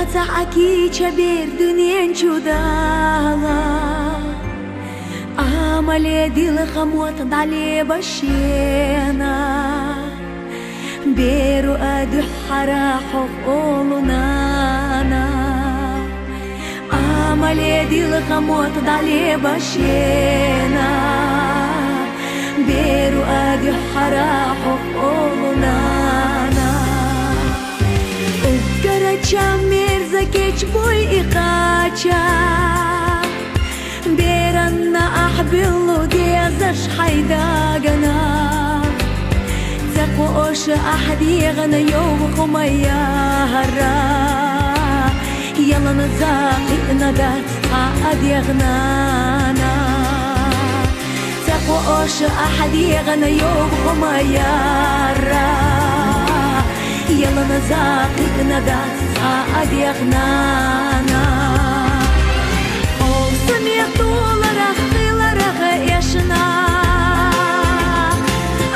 Даца аки чабер дунен чудала Амале дил хамот дали башена Беру аду харахо олунана Амале дил хамот дали башена Беру аду харахо олунана Ugaracham mirza kech boy iqacha Beranna ahbillu diyazash haydagana Zaqosh ahdighana yom khumayara Yalla nazaqi nadat adighnana Zaqosh ahdighana yom khumayara Yalla nazaqi nadat adighnana Ol samiyat dolaraq qilaraq yashna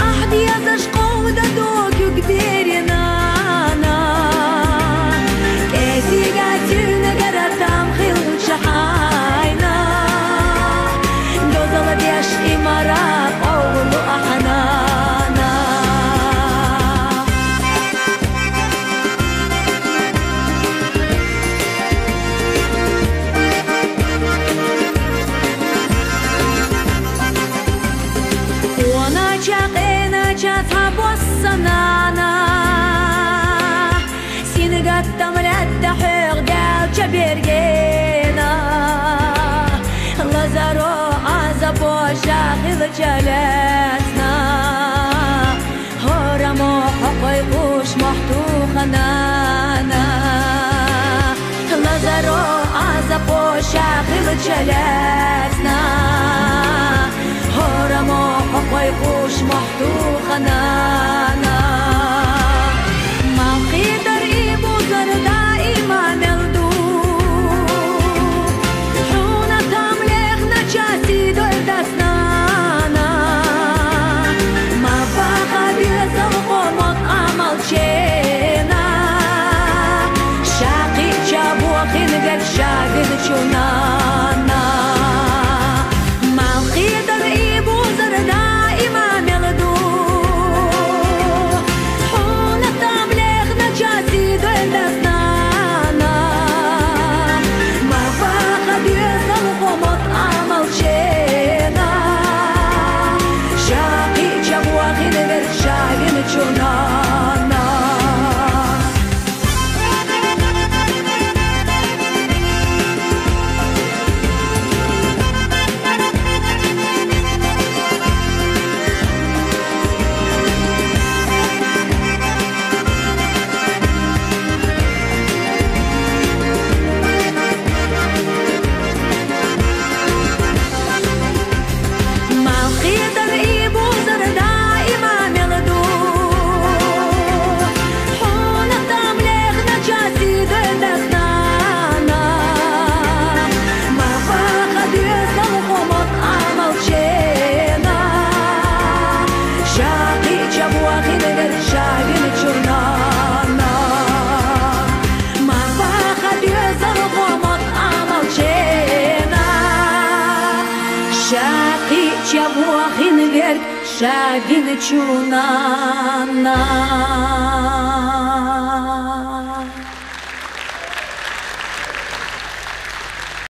Ahdi yazash qovda dokyuk derinana Esiga tuna garatam khil shahayna Dozala desh imara qawlu ahanana Sanana Sinigattam ladda hugdal chabergena Lazaro azabo shakhil chalasna Horamo haqay qush mahtu khanana Lazaro azabo shakhil chalasna Horamo haqay qush mahtu khanana Chunana Malkhidar ibu zarda imam yaldu Huna tamlekh najasi doldasnana Mafaqa biyazal qomot amal chena Shaqi jabwaqin vershagin chunana Shagin chunana